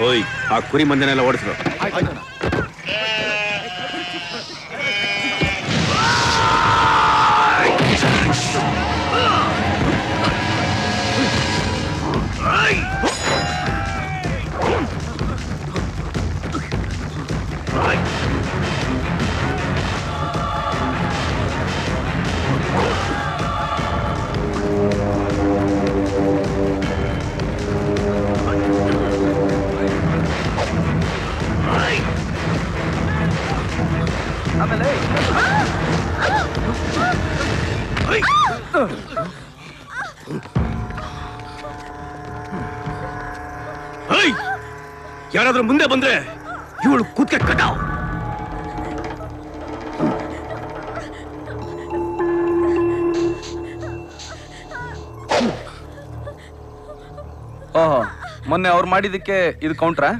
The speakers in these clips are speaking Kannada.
ಓಯ್ ಆ ಕುರಿ ಮಂದನೆಲ್ಲ ಓಡಿಸ್ರು. ಆಮೇಲೆ ಯಾರಾದ್ರೂ ಮುಂದೆ ಬಂದ್ರೆ ಇವಳು ಕೂತ್ಕೆ ಕಟಾವ್. ಓಹೋ, ಮೊನ್ನೆ ಅವ್ರು ಮಾಡಿದಕ್ಕೆ ಇದು ಕೌಂಟ್ರಾ?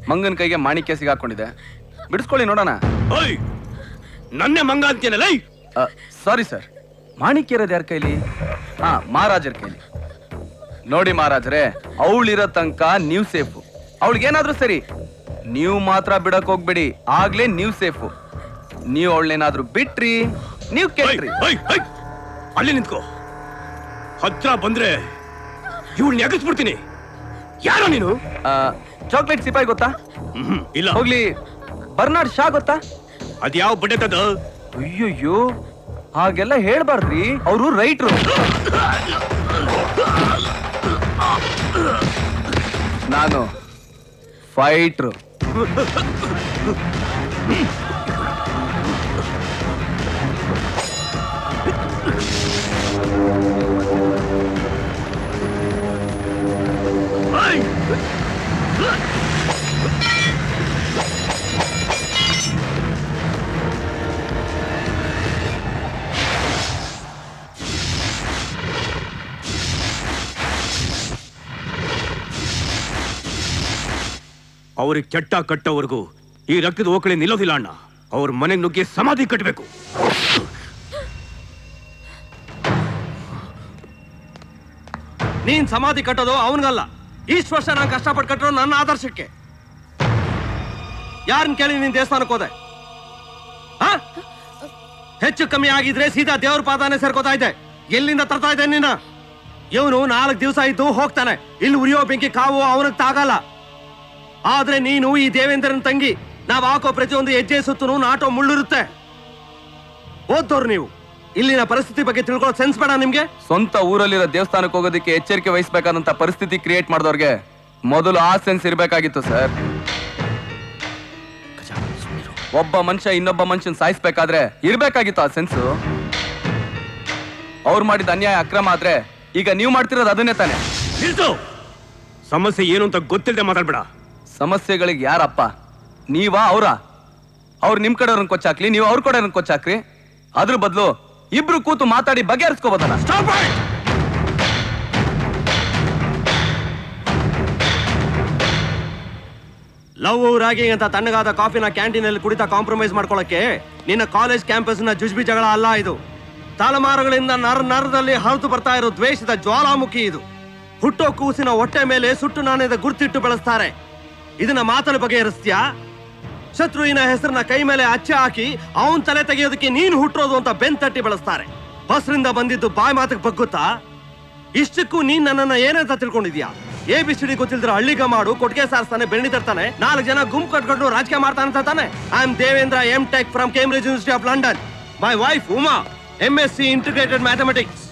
ಮಂಗನ ಕೈಗೆ ಮಾಣಿಕ್ಯ ಸಿಗಾಕೊಂಡಿದೆ, ಬಿಡಿಸ್ಕೊಳ್ಳಿ ನೋಡೋಣ. ನನ್ನೇ ಮಂಗ ಅಂತೇನಲ್ಲ. ಸಾರಿ ಸರ್, ಮಾಣಿಕ್ಯ ಇರೋದು ಯಾರ ಕೈಲಿ? ಮಹಾರಾಜರ ಕೈಲಿ. ನೋಡಿ ಮಹಾರಾಜರೇ, ಅವಳಿರೋ ತನಕ ನೀವು ಸೇಫು. ಅವಳಿಗೇನಾದ್ರೂ ಸರಿ, ನೀವು ಮಾತ್ರ ಬಿಡಕ್ ಹೋಗ್ಬೇಡಿ, ಆಗ್ಲೇ ನೀವು ಸೇಫು. ನೀವು ಅವಳನ್ನೇನಾದ್ರೂ ಬಿಟ್ರಿ, ನೀವು ಕೇಳ್ರಿ. ಅಲ್ಲಿ ನಿಂತ್ಕೋ, ಹತ್ರ ಬಂದ್ರೆ ಇವಳನ್ನ ಎಗಸ್ಬಿಡ್ತೀನಿ. ಯಾರೋ ನೀನು? ಚಾಕ್ಲೇಟ್ ಸಿಪಾಯಿ ಗೊತ್ತಾ? ಇಲ್ಲ. ಹೋಗ್ಲಿ, ಬರ್ನಾರ್ಡ್ ಶಾ ಗೊತ್ತಾ? ಅದ್ಯಾವ ಬಡ್ಡೆತದ? ಅಯ್ಯಯ್ಯೋ, ಹಾಗೆಲ್ಲ ಹೇಳ್ಬಾರ್ದ್ರಿ, ಅವರು ರೈಟ್ರು. ನಾನು ಫೈಟ್ರು. ಅವ್ರಿಗೆ ಚಟ್ಟ ಕಟ್ಟೋವರೆಗೂ ಈ ರಕ್ತದ ಓಕಳಿ ನಿಲ್ಲೋದಿಲ್ಲ ಅಣ್ಣ. ಅವ್ರ ಮನೆಗೆ ನುಗ್ಗಿ ಸಮಾಧಿ ಕಟ್ಟಬೇಕು. ನೀನ್ ಸಮಾಧಿ ಕಟ್ಟೋದು ಅವನಿಗಲ್ಲ, ಇಷ್ಟು ವರ್ಷ ನಾನು ಕಷ್ಟಪಟ್ಟು ಕಟ್ಟೋದು ನನ್ನ ಆದರ್ಶಕ್ಕೆ. ಯಾರನ್ನ ಕೇಳಿ ನೀನ್ ದೇವಸ್ಥಾನಕ್ಕೆ ಹೋದೆ? ಹೆಚ್ಚು ಕಮ್ಮಿ ಆಗಿದ್ರೆ ಸೀದಾ ದೇವ್ರ ಪಾದಾನೆ ಸೇರ್ಕೋತಾ ಇದೆ. ಎಲ್ಲಿಂದ ತರ್ತಾ ಇದೆ ನಿನ್ನ? ಇವನು 4 ದಿವಸ ಇದ್ದು ಹೋಗ್ತಾನೆ. ಇಲ್ಲಿ ಉರಿಯೋ ಬೆಂಕಿ ಕಾವು ಅವನಿಗೆ ತಾಗಲ್ಲ. ಆದ್ರೆ ನೀನು ಈ ದೇವೇಂದ್ರನ ತಂಗಿ, ನಾವ್ ಹಾಕೋ ಪ್ರತಿಯೊಂದು ಹೆಜ್ಜೆ ಸುತ್ತೂ ನಾಟೋ ಮುಳ್ಳಿರುತ್ತೆ. ಓದ್ದವ್ರು ನೀವು, ಇಲ್ಲಿನ ಪರಿಸ್ಥಿತಿ ಬಗ್ಗೆ ತಿಳ್ಕೊಳ್ಳೋ ಸೆನ್ಸ್ ಬೇಡ ನಿಮ್ಗೆ? ಸ್ವಂತ ಊರಲ್ಲಿರೋ ದೇವಸ್ಥಾನಕ್ಕೆ ಹೋಗೋದಕ್ಕೆ ಎಚ್ಚರಿಕೆ ವಹಿಸಬೇಕಾದಂತ ಪರಿಸ್ಥಿತಿ ಕ್ರಿಯೇಟ್ ಮಾಡಿದವ್ರಿಗೆ ಮೊದಲು ಆ ಸೆನ್ಸ್ ಇರ್ಬೇಕಾಗಿತ್ತು ಸರ್. ಒಬ್ಬ ಮನುಷ್ಯ ಇನ್ನೊಬ್ಬ ಮನುಷ್ಯನ್ ಸಾಯಿಸ್ಬೇಕಾದ್ರೆ ಇರ್ಬೇಕಾಗಿತ್ತು ಆ ಸೆನ್ಸು. ಅವ್ರು ಮಾಡಿದ ಅನ್ಯಾಯ ಅಕ್ರಮ ಆದ್ರೆ ಈಗ ನೀವು ಮಾಡ್ತಿರೋದು ಅದನ್ನೇ ತಾನೆ. ಸಮಸ್ಯೆ ಏನು ಅಂತ ಗೊತ್ತಿಲ್ಲದೆ ಮಾತಾಡ್ಬೇಡ. ಸಮಸ್ಯೆಗಳಿಗೆ ಯಾರಪ್ಪ? ನೀವಾ ಅವ್ರ? ಅವ್ರು ನಿಮ್ ಕಡೆಯವ್ರನ್ನ ಕೊಚ್ಚಾಕ್ಲಿ, ನೀವು ಅವ್ರ ಕಡೆಯವ್ರನ್ನ ಕೊಚ್ಚಾಕ್ರಿ. ಅದ್ರ ಬದಲು ಇಬ್ರು ಕೂತು ಮಾತಾಡಿ ಬಗೆಹರಿಸ್ಕೋಬೋದಲ್ಲ. ಲವ್ ರಾಗಿ ಅಂತ ತಣ್ಣಗಾದ ಕಾಫಿನ ಕ್ಯಾಂಟೀನಲ್ಲಿ ಕುಡಿತಾ ಕಾಂಪ್ರಮೈಸ್ ಮಾಡ್ಕೊಳಕ್ಕೆ ನಿನ್ನ ಕಾಲೇಜ್ ಕ್ಯಾಂಪಸ್ನ ಜುಜ್ಬಿ ಜಗಳ ಅಲ್ಲ ಇದು. ತಲೆಮಾರುಗಳಿಂದ ನರದಲ್ಲಿ ಹರಿದು ಬರ್ತಾ ಇರೋ ದ್ವೇಷದ ಜ್ವಾಲಾಮುಖಿ ಇದು. ಹುಟ್ಟೋ ಕೂಸಿನ ಹೊಟ್ಟೆ ಮೇಲೆ ಸುಟ್ಟು ನಾಣ್ಯದ ಗುರ್ತಿಟ್ಟು ಬೆಳೆಸ್ತಾರೆ. ಇದನ್ನ ಮಾತನ್ನು ಬಗೆಹರಿಸ್ತೀಯಾ? ಶತ್ರುವಿನ ಹೆಸರನ್ನ ಕೈ ಮೇಲೆ ಅಚ್ಚೆ ಹಾಕಿ ಅವನ್ ತಲೆ ತೆಗೆಯೋದಕ್ಕೆ ನೀನು ಹುಟ್ಟೋದು ಅಂತ ಬೆಂತಟ್ಟಿ ಬೆಳೆಸ್ತಾರೆ. ಬಸ್ರಿಂದ ಬಂದಿದ್ದು ಬಾಯ್ ಮಾತಿಗೆ ಬಗ್ಗುತ್ತಾ? ಇಷ್ಟಕ್ಕೂ ನೀನ್ ನನ್ನನ್ನ ಏನಂತ ತಿಳ್ಕೊಂಡಿದ್ಯಾ? ABCD ಗೊತ್ತಿಲ್ದ್ರೆ ಹಳ್ಳಿಗ ಮಾಡು, ಕೊಟ್ಟಿಗೆ ಸಾರಿಸ್ತಾನೆ, ಬೆಣ್ಣಿ ತರ್ತಾನೆ, 4 ಜನ ಗುಂಪು ಕಟ್ಕೊಂಡು ರಾಜಕೀಯ ಮಾಡ್ತಾನೆ ತಾನೆ. I am Devendra, M.Tech from Cambridge university of London. My wife Uma, MSc integrated mathematics.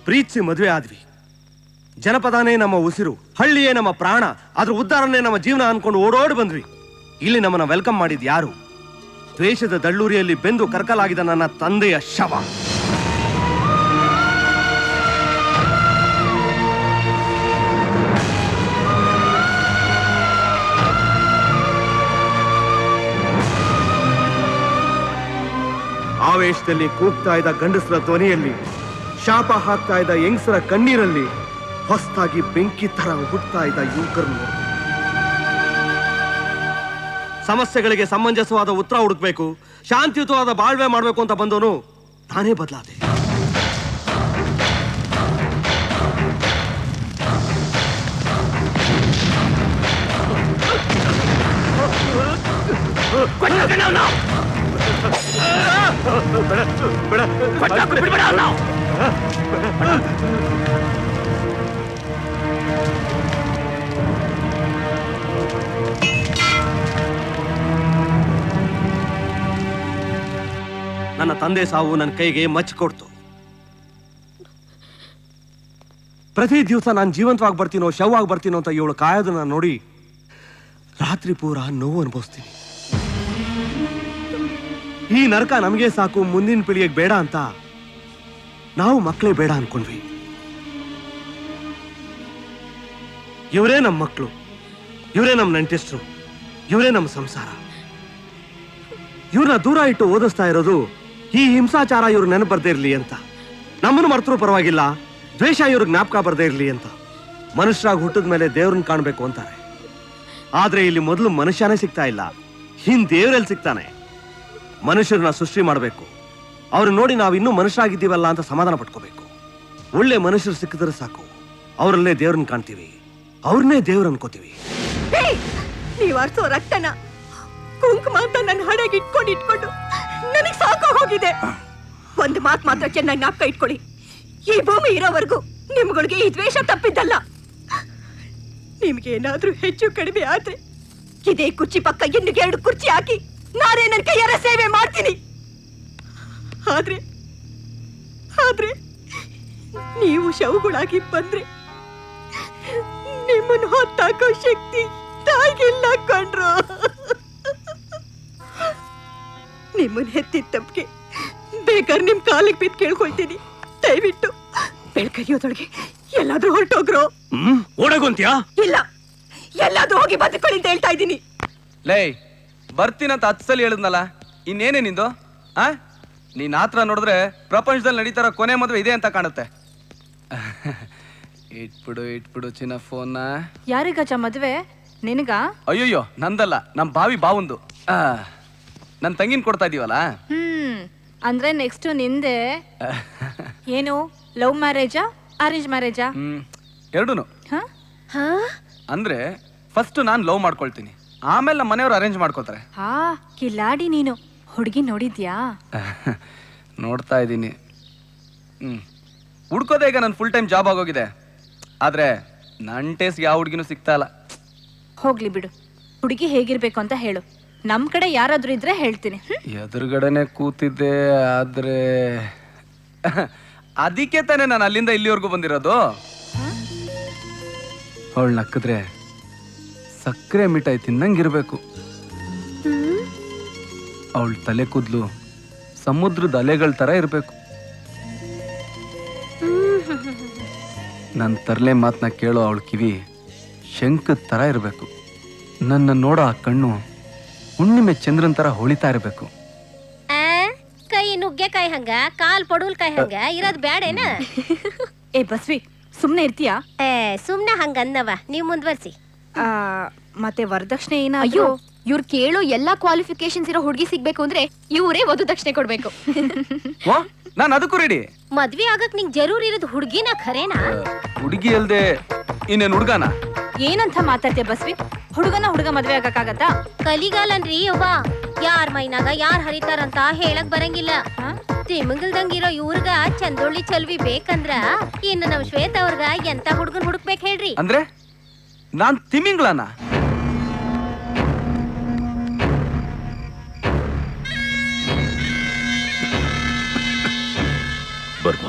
ಪ್ರೀತಿಸಿ ಮದುವೆ ಆದ್ವಿ. ಜನಪದನೇ ನಮ್ಮ ಉಸಿರು, ಹಳ್ಳಿಯೇ ನಮ್ಮ ಪ್ರಾಣ, ಅದ್ರ ಉದ್ಧಾರನೇ ನಮ್ಮ ಜೀವನ ಅನ್ಕೊಂಡು ಓಡೋಡಿ ಬಂದ್ವಿ. ಇಲ್ಲಿ ನಮ್ಮನ್ನ ವೆಲ್ಕಮ್ ಮಾಡಿದ್ ಯಾರು? ದ್ವೇಷದ ದಳ್ಳೂರಿಯಲ್ಲಿ ಬೆಂದು ಕರ್ಕಲಾಗಿದ್ದ ನನ್ನ ತಂದೆಯ ಶವ. ಆವೇಶದಲ್ಲಿ ಕೂಗ್ತಾ ಇದ್ದ ಗಂಡಸರ ಧ್ವನಿಯಲ್ಲಿ, ಶಾಪ ಹಾಕ್ತಾ ಇದ್ದ ಹೆಂಗಸರ ಕಣ್ಣೀರಲ್ಲಿ, ಹೊಸದಾಗಿ ಬೆಂಕಿ ತರ ಹುಟ್ಟುತ್ತಾ ಇದ್ದ ಯುವಕರನ್ನು. ಸಮಸ್ಯೆಗಳಿಗೆ ಸಮಂಜಸವಾದ ಉತ್ತರ ಹುಡುಕ್ಬೇಕು, ಶಾಂತಿಯುತವಾದ ಬಾಳ್ವೆ ಮಾಡ್ಬೇಕು ಅಂತ ಬಂದವನು ತಾನೇ ಬದಲಾದೆ. ನನ್ನ ತಂದೆ ಸಾವು ನನ್ನ ಕೈಗೆ ಮಚ್ಚ ಕೊಡ್ತು. ಪ್ರತಿ ದಿವಸ ನಾನು ಜೀವಂತವಾಗಿ ಬರ್ತೀನೋ ಶವವಾಗಿ ಬರ್ತೀನೋ ಅಂತ ಇವಳು ಕಾಯೋದನ್ನ ನೋಡಿ ರಾತ್ರಿ ಪೂರ ನೋವು ಅನುಭವಿಸ್ತೀನಿ. ಈ ನರಕ ನಮಗೆ ಸಾಕು, ಮುಂದಿನ ಪೀಳಿಗೆಗೆ ಬೇಡ ಅಂತ ನಾವು ಮಕ್ಕಳೇ ಬೇಡ ಅನ್ಕೊಂಡ್ವಿ. ಇವರೇ ನಮ್ಮ ಮಕ್ಕಳು, ಇವರೇ ನಮ್ಮ ನೆಂಟಿಸ್ಟ್ರು, ಇವರೇ ನಮ್ಮ ಸಂಸಾರ. ಇವ್ರನ್ನ ದೂರ ಇಟ್ಟು ಓದಿಸ್ತಾ ಇರೋದು ಈ ಹಿಂಸಾಚಾರ ಇವ್ರು ನೆನಪು ಬರ್ದೇ ಇರ್ಲಿ ಅಂತ. ನಮ್ಮನ್ನು ಮರ್ತರೂ ಪರವಾಗಿಲ್ಲ, ದ್ವೇಷ ಇವ್ರಿಗೆ ಜ್ಞಾಪಕ ಬರ್ದೇ ಇರ್ಲಿ ಅಂತ. ಮನುಷ್ಯರಾಗಿ ಹುಟ್ಟಿದ ಮೇಲೆ ದೇವ್ರನ್ನ ಕಾಣ್ಬೇಕು ಅಂತಾರೆ. ಆದ್ರೆ ಇಲ್ಲಿ ಮೊದಲು ಮನುಷ್ಯನೇ ಸಿಗ್ತಾ ಇಲ್ಲ, ದೇವ್ರಲ್ಲಿ ಸಿಗ್ತಾನೆ. ಮನುಷ್ಯರನ್ನ ಸೃಷ್ಟಿ ಮಾಡಬೇಕು, ಅವ್ರು ನೋಡಿ ನಾವು ಇನ್ನೂ ಮನುಷ್ಯರಾಗಿದ್ದೀವಲ್ಲ ಅಂತ ಸಮಾಧಾನ ಪಟ್ಕೋಬೇಕು. ಒಳ್ಳೆ ಮನುಷ್ಯರು ಸಿಕ್ಕಿದ್ರೆ ಸಾಕು, ಅವರಲ್ಲೇ ದೇವ್ರನ್ನ ಕಾಣ್ತೀವಿ, ಅವ್ರನ್ನೇ ದೇವ್ರ ಅನ್ಕೋತೀವಿ. ನೀವ್ ಅರ್ಸೋ ರಕ್ತನ ಕುಂಕುಮ ಅಂತ ನನ್ನ ಹಣೆಗೆ ಇಟ್ಕೊಂಡು ನನಗ್ ಸಾಕು ಹೋಗಿದೆ. ಒಂದು ಮಾತು ಮಾತ್ರ ಚೆನ್ನಾಗಿ ಜ್ಞಾಪಕ ಇಟ್ಕೊಳ್ಳಿ, ಈ ಭೂಮಿ ಇರೋವರೆಗೂ ನಿಮ್ಗಳಿಗೆ ಈ ದ್ವೇಷ ತಪ್ಪಿದ್ದಲ್ಲ. ನಿಮ್ಗೆ ಏನಾದ್ರೂ ಹೆಚ್ಚು ಕಡಿಮೆ ಆದ್ರೆ ಇದೇ ಕುರ್ಚಿ ಪಕ್ಕ ಇನ್ನಿಗೆ 2 ಕುರ್ಚಿ ಹಾಕಿ ನಾನೇ ನನ್ನ ಕೈಯಾರ ಸೇವೆ ಮಾಡ್ತೀನಿ. ಆದ್ರೆ ಆದ್ರೆ ನೀವು ಶವಗಳಾಗಿ ಬಂದ್ರೆ ನಿಮ್ಮನ್ನು ಹೊತ್ತಾಕೋ ಶಕ್ತಿ ತಾಯಿಗಿಲ್ಲ ಕಂಡ್ರು. ನಿಮ್ಮನ್ನ ಹೆತ್ತಿದ ತಪ್ಪಿಗೆ ಬೇಕಾದ್ರೆ ನಿಮ್ ಕಾಲಿಗೆ ಬಿದ್ದು ಕೇಳ್ಕೊಳ್ತೀನಿ, ದಯವಿಟ್ಟು ಬೆಳ್ಕರಿಯೋದೊಳಗೆ ಎಲ್ಲಾದ್ರೂ ಹೊರಟೋಗ್ರು. ಓಡೋಗಂತ್ಯಾ? ಇಲ್ಲ, ಎಲ್ಲಾದ್ರೂ ಹೋಗಿ ಬದುಕೊಳ್ಳಿ ಅಂತ ಹೇಳ್ತಾ ಇದ್ದೀನಿ. ಲೇ, ಬರ್ತೀನಂತ 10 ಸಲ ಹೇಳಿದ್ನಲ್ಲ, ಇನ್ನೇನೇ ನಿಂದು? ನೀನ್ ಆತ್ರ ನೋಡಿದ್ರೆ ಪ್ರಪಂಚದಲ್ಲಿ ನಡೀತಾರ ಕೊನೆ ಮದುವೆ ಇದೆ ಅಂತ ಕಾಣುತ್ತೆ. ಇಟ್ಬಿಡು ಚಿನ್ನ ಫೋನ್ನ. ಯಾರಿಗಜ್ಜ ಮದ್ವೆ? ನಿನಗ? ಅಯ್ಯೋಯ್ಯೋ, ನಂದಲ್ಲ, ನಮ್ ಬಾವಿ ಬಾವುಂದು. ನನ್ ತಂಗಿನ ಕೊಡ್ತಾ ಇದೀವಲ್ಲ. ಅಂದ್ರೆ ನೆಕ್ಸ್ಟ್ ನಿಂದೆ. ಏನು ಲವ್ ಮ್ಯಾರೇಜಾ ಅರೇಂಜ್ ಮ್ಯಾರೇಜಾ? ಎರಡೂನು. ಅಂದ್ರೆ ಫಸ್ಟ್ ನಾನ್ ಲವ್ ಮಾಡ್ಕೊಳ್ತೀನಿ, ಆಮೇಲೆ ನಮ್ಮ ಮನೆಯವ್ರು ಅರೇಂಜ್ ಮಾಡ್ಕೋತಾರೆ. ಕಿಲಾಡಿ ನೀನು. ಹುಡುಗಿ ನೋಡಿದ್ಯಾ? ನೋಡ್ತಾ ಇದ್ದೀನಿ. ಹುಡ್ಕೋದೇ ಈಗ ನನ್ ಫುಲ್ ಟೈಮ್ ಜಾಬ್ ಆಗೋಗಿದೆ. ಆದ್ರೆ ನನ್ ಟೇಸ್ಟ್ ಯಾವ ಹುಡುಗಿನೂ ಸಿಗ್ತಾ ಇಲ್ಲ. ಹೋಗ್ಲಿ ಬಿಡು, ಹುಡುಗಿ ಹೇಗಿರ್ಬೇಕು ಅಂತ ಹೇಳು, ನಮ್ ಕಡೆ ಯಾರಾದ್ರೂ ಇದ್ರೆ ಹೇಳ್ತೀನಿ. ಎದುರುಗಡೆನೆ ಕೂತಿದ್ದೆ, ಆದ್ರೆ ಅದಕ್ಕೆ ತಾನೇ ನಾನು ಅಲ್ಲಿಂದ ಇಲ್ಲಿವರೆಗೂ ಬಂದಿರೋದು. ಅವಳು ನಕ್ಕಿದ್ರೆ ಸಕ್ಕರೆ ಮಿಠಾಯಿ ತಿನ್ನಂಗಿರ್ಬೇಕು. ಅವಳ ತಲೆ ಕೂದ್ಲು ಸಮುದ್ರದ ಅಲೆಗಳ ತರ ಇರ್ಬೇಕು. ನನ್ನ ತರಲೆ ಮಾತನ್ನ ಕೇಳೋ ಅವಳ ಕಿವಿ ಶಂಕದ ತರ ಇರಬೇಕು. ನನ್ನ ನೋಡೋ ಆ ಕಣ್ಣು ಹುಣ್ಣಿಮೆ ಚಂದ್ರನ್ ತರ ಹೊಳಿತಾ ಇರಬೇಕು. ಕೈ ನುಗ್ಗೆಕಾಯಿ ಹಂಗ ಕಾಲ್ ಪಡುಲ್ಕಾಯಿ ಹಂಗ ಇರೋದ್ ಬ್ಯಾಡೇನ? ಏ ಬಸ್ವಿ, ಸುಮ್ನೆ ಇರ್ತೀಯಾ? ಸುಮ್ನೆ ಹಂಗ ಅನ್ನವ, ನೀವ್ ಮುಂದ್ವರ್ಸಿ. ಮತ್ತೆ ವರದಕ್ಷಿಣೆ ಏನಾದ್ರು? ಇವ್ರು ಕೇಳೋ ಎಲ್ಲಾ ಕ್ವಾಲಿಫಿಕೇಶನ್ಸ್ ಇರೋ ಹುಡುಗಿ ಸಿಗ್ಬೇಕು ಅಂದ್ರೆ ಇವರೇ ವಧುದಕ್ಷಿಣೆ ಕೊಡ್ಬೇಕು. ನಾನು ಅದಕ್ಕೂ ರೆಡಿ. ಮದ್ವೆ ಆಗಕ್ ನಿಂಗ್ ಜರೂರ್ ಇರೋದು ಹುಡ್ಗಿನ ಖರೇನಾ? ಹುಡುಗಿ ಅಲ್ದೆ ಇನ್ನೇನ್ ಹುಡ್ಗಾನ? ಏನಂತ ಮಾತಾಡ್ತೀಯ ಬಸ್ವಿ? ಹುಡುಗ ಮದ್ವೆ ಆಗಕ್ಕಾಗತ್ತಾ? ಕಲಿಗಾಲನ್ರಿ ಒಬ್ಬ, ಯಾರ್ ಮೈನಾಗ ಯಾರ್ ಹರಿತಾರಂತ ಹೇಳಕ್ ಬರಂಗಿಲ್ಲ. ತಿಮಂಗಲ್ದಂಗಿರೋ ಇವ್ರಗ ಚಂದೊಳ್ಳಿ ಚಲ್ವಿ ಬೇಕಂದ್ರ ಇನ್ನು ನಮ್ ಶ್ವೇತ ಅವ್ರಗ ಎಂತ ಹುಡ್ಗನ್ ಹುಡುಕ್ಬೇಕ್ ಹೇಳ್ರಿ. ಅಂದ್ರೆ ನಾನ್ ತಿಮಿಂಗ್ಳನ? ಬರ್ಮ,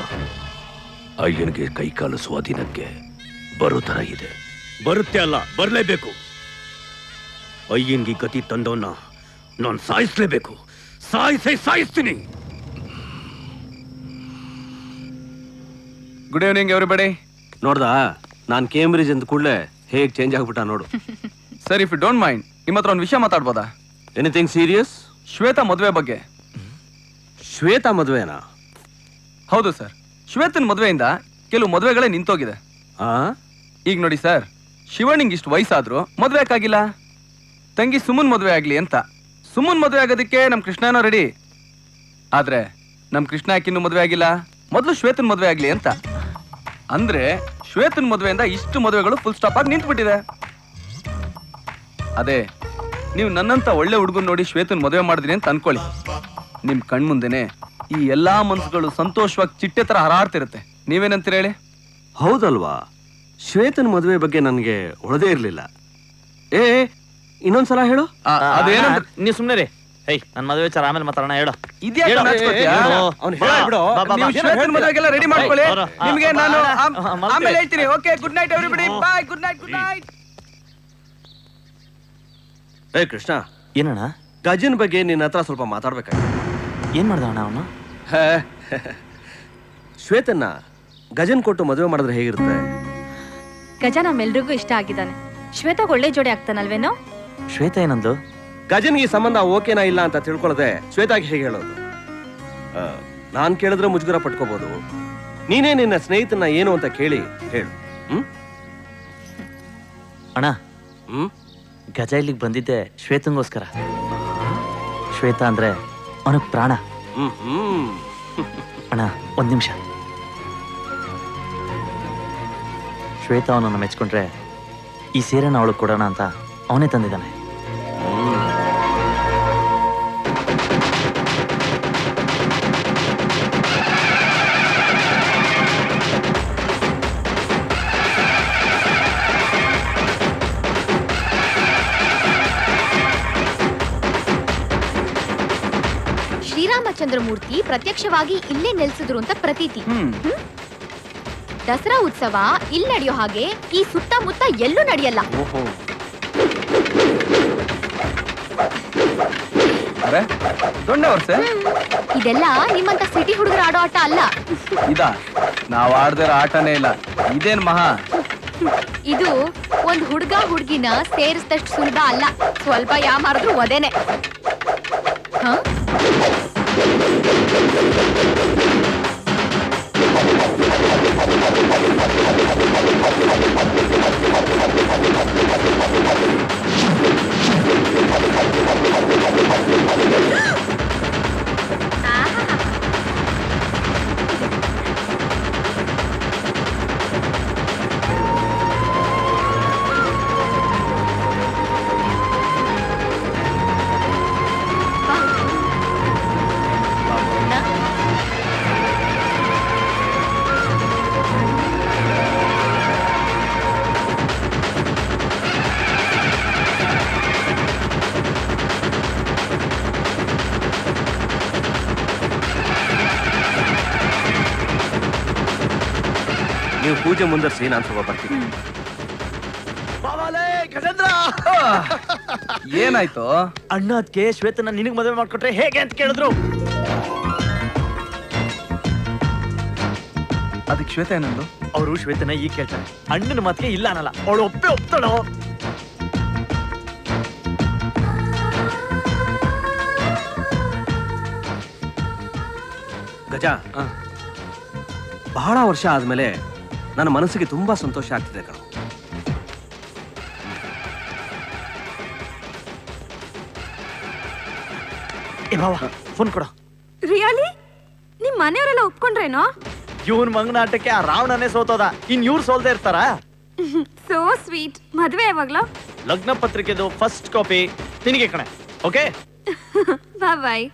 ಅಯ್ಯನಿಗೆ ಕೈಕಾಲು ಸ್ವಾಧೀನಕ್ಕೆ ಬರೋ ತರ ಇದೆ. ಬರುತ್ತೆ ಅಲ್ಲ, ಬರ್ಲೇಬೇಕು. ಅಯ್ಯನ್ಗೆ ಗತಿ ತಂದವನ್ನ ನಾನು ಸಾಯಿಸ್ಲೇಬೇಕು. ಸಾಯಿಸ್ತೀನಿ. Good evening everybody. ನೋಡ್ದಾ, ನಾನ್ ಕೇಂಬ್ರಿಡ್ಜ್ ಅಂತ ಕೂಡಲೇ ಹೇಗ್ ಚೇಂಜ್ ಆಗ್ಬಿಟ್ಟ ನೋಡು. Sir, if you don't mind, ನಿಮ್ಮ ಹತ್ರ ಒಂದು ವಿಷಯ ಮಾತಾಡ್ಬೋದಾ? Anything serious? ಶ್ವೇತಾ ಮದುವೆ ಬಗ್ಗೆ. ಶ್ವೇತಾ ಮದುವೆನಾ? ಹೌದು ಸರ್, ಶ್ವೇತನ್ ಮದುವೆಯಿಂದ ಕೆಲವು ಮದುವೆಗಳೇ ನಿಂತೋಗಿದೆ. ಈಗ ನೋಡಿ ಸರ್, ಶಿವಣ್ಣಿಂಗ್ ಇಷ್ಟು ವಯಸ್ಸಾದ್ರು ಮದುವೆ ಆಗಿಲ್ಲ. ತಂಗಿ ಸುಮನ್ ಮದುವೆ ಆಗ್ಲಿ ಅಂತ. ಸುಮನ್ ಮದುವೆ ಆಗೋದಕ್ಕೆ ನಮ್ ಕೃಷ್ಣನೋ ರೆಡಿ. ಆದ್ರೆ ನಮ್ ಕೃಷ್ಣ ಯಾಕಿನ್ನೂ ಮದುವೆ ಆಗಿಲ್ಲ, ಮೊದಲು ಶ್ವೇತನ್ ಮದುವೆ ಆಗ್ಲಿ ಅಂತ. ಅಂದ್ರೆ ಶ್ವೇತನ್ ಮದುವೆಯಿಂದ ಇಷ್ಟು ಮದುವೆಗಳು ಫುಲ್ ಸ್ಟಾಪ್ ಆಗಿ ನಿಂತ್ಬಿಟ್ಟಿದೆ. ಅದೇ ನೀವು ನನ್ನಂತ ಒಳ್ಳೆ ಹುಡುಗನ್ ನೋಡಿ ಶ್ವೇತನ್ ಮದುವೆ ಮಾಡಿದ್ರಿ ಅಂತ ಅನ್ಕೊಳ್ಳಿ. ನಿಮ್ ಕಣ್ಮುಂದೆನೆ ಈ ಎಲ್ಲಾ ಮನ್ಸುಗಳು ಸಂತೋಷವಾಗಿ ಚಿಟ್ಟೆ ತರ ಹರಾಡ್ತಿರುತ್ತೆ. ನೀವೇನಂತೀರ ಹೇಳಿ? ಹೌದಲ್ವಾ? ಶ್ವೇತನ್ ಮದುವೆ ಬಗ್ಗೆ ನನಗೆ ಹೊಳದೇ ಇರ್ಲಿಲ್ಲ. ಇನ್ನೊಂದ್ಸಲ ಹೇಳು. ಅದೇನಂದ್ರೆ ನೀವ್ ಸುಮ್ನೆ ರೀ. ಹೇಯ್ ನನ್ ಮದುವೆ ವಿಚಾರ ಆಮೇಲೆ ಮಾತಾಡೋಣ, ಹೇಳು. ಇದ್ಯಾಕೆ ಹೇಳು. ನಾಚ್ಕೊತ್ಯಾ? ಅವ್ನು ಹೇಳ್ಬಿಡು. ಬಾ, ಬಾ, ನೀವು ಬಾ. ಶ್ವೇತನ್ ಮದುವೆಗೆಲ್ಲ ರೆಡಿ ಮಾಡ್ಕೊಳ್ಳಿ. ಬರೋ. ನಿಮ್ಗೆ ಬಾ, ನಾನು ಮಲ್ಕೊಳ್ಳಿ. ಆಮೇಲೆ ಹೇಳ್ತೀನಿ. Okay, good night everybody. Bye, good night, good night. Krishna, ಏನಣ್ಣ? ಗಜನ್ ಬಗ್ಗೆ ನಿನ್ನ ಹತ್ರ ಸ್ವಲ್ಪ ಮಾತಾಡ್ಬೇಕಾಗಿತ್ತು. ಏನ್ ಮಾಡ್ದ ಅಣ್ಣ ಅವನು? ಶ್ವೇತನ್ನ ಗಜನ್ ಕೊಟ್ಟು ಮದುವೆ ಮಾಡಿದ್ರೆ ಹೇಗಿರುತ್ತೆ? ಗಜ ನಮ್ಮೆಲ್ರಿಗೂ ಇಷ್ಟ ಆಗಿದ್ದಾನೆ. ಶ್ವೇತಾಗ್ ಒಳ್ಳೆ ಜೋಡಿ ಆಗ್ತಾನಲ್ವೇನೋ? ಶ್ವೇತಾ ಏನಂದು? ಗಜನ್ಗೆ ಈ ಸಂಬಂಧ ಓಕೆನಾ ಇಲ್ಲ ಅಂತ ತಿಳ್ಕೊಳ್ಳದೆ ಶ್ವೇತಾಗೆ ಹೇಗೆ ಹೇಳೋದು? ನಾನ್ ಕೇಳಿದ್ರೆ ಮುಜುಗರ ಪಟ್ಕೋಬಹುದು. ನೀನೇ ನಿನ್ನ ಸ್ನೇಹಿತನ ಏನು ಅಂತ ಕೇಳಿ ಹೇಳು. ಅಣ್ಣ, ಹ್ಮ್ ಗಜ ಇಲ್ಲಿಗೆ ಬಂದಿದ್ದೆ ಶ್ವೇತಂಗೋಸ್ಕರ. ಶ್ವೇತಾ ಅಂದ್ರೆ ಅವನಿಗೆ ಪ್ರಾಣ. ಹ್ಮ್ ಹ್ಮ್ ಅಣ್ಣ, ಒಂದ್ ನಿಮಿಷ. ಶ್ವೇತಾ ಅವನನ್ನು ಮೆಚ್ಕೊಂಡ್ರೆ ಈ ಸೀರೆನ ಅವಳಿಗೆ ಕೊಡೋಣ ಅಂತ ಅವನೇ ತಂದಿದ್ದಾನೆ. ಶ್ರೀರಾಮಚಂದ್ರ ಮೂರ್ತಿ ಪ್ರತ್ಯಕ್ಷವಾಗಿ ಇಲ್ಲೇ ನೆಲೆಸಿದ್ರು ಅಂತ ಪ್ರತೀತಿ. ದಸರಾ ಉತ್ಸವ ಇಲ್ಲಿ ನಡೆಯೋ ಹಾಗೆ ಈ ಸುತ್ತಮುತ್ತ ಎಲ್ಲೂ ನಡೆಯಲ್ಲ. ಓಹೋ, ಅರೆ ದೊಡ್ಡ ವರ್ಷ ಇದೆಲ್ಲ ನಿಮ್ಮಂತ ಸಿಟಿ ಹುಡುಗರ ಆಡೋ ಆಟ ಅಲ್ಲ. ನಾವ್ ಆಡ್ದಿರೋ ಆಟನೇ ಇಲ್ಲ. ಇದೇನ್ ಮಹಾ? ಇದು ಒಂದ್ ಹುಡುಗ ಹುಡುಗಿನ ಸೇರಿಸಿದಷ್ಟು ಸುಲಭ ಅಲ್ಲ. ಸ್ವಲ್ಪ ಯಾಮಾರಿದ್ರು ಒದೇನೆ. ಹ? ನೀವು ಪೂಜೆ ಮುಂದರ್ಸಿ ನಾನು ಸ್ವಲ್ಪ ಬರ್ತೀನಿ. ಏನಾಯ್ತು? ಅಣ್ಣ ಅದಕ್ಕೆ ಶ್ವೇತನ ನಿನಗ್ ಮದುವೆ ಮಾಡ್ಕೊಟ್ರೆ ಹೇಗೆ ಅಂತ ಕೇಳಿದ್ರು. ಅದಕ್ಕೆ ಶ್ವೇತ ಏನಂದು? ಅವರು ಶ್ವೇತನ ಈಗ ಕೇಳ್ತಾರೆ. ಅಣ್ಣನ ಮಾತಿಗೆ ಇಲ್ಲ ಅನ್ನಲ್ಲ. ಅವಳು ಒಪ್ತಾಳೋ? ಗಜ, ಬಹಳ ವರ್ಷ ಆದ್ಮೇಲೆ ನನ್ನ ಮನಸ್ಸಿಗೆ ತುಂಬಾ ಸಂತೋಷ ಆಗ್ತಿದೆ ಕಣ. ಏ ಬಾವ, ಫೋನ್ ಕೊಡು. ರಿಯಾಲಿ? ನಿಮ್ ಮನೆಯವರೆಲ್ಲ ಒಪ್ಕೊಂಡ್ರೇನೋ? ಇವನ್ ಮಂಗನಾಟಕ್ಕೆ ಆ ರಾವಣನೇ ಸೋತೋದ. ಇನ್ ಇವ್ರು ಸೋಲ್ದೇ ಇರ್ತಾರ? So sweet. ಮದ್ವೆ ಯಾವಾಗ್ಲೋ? ಲಗ್ನ ಪತ್ರಿಕೆದು ಫಸ್ಟ್ ಕಾಪಿ ನಿನಗೆ ಕಣೆ. ಓಕೆ, ಬಾಯ್ ಬಾಯ್.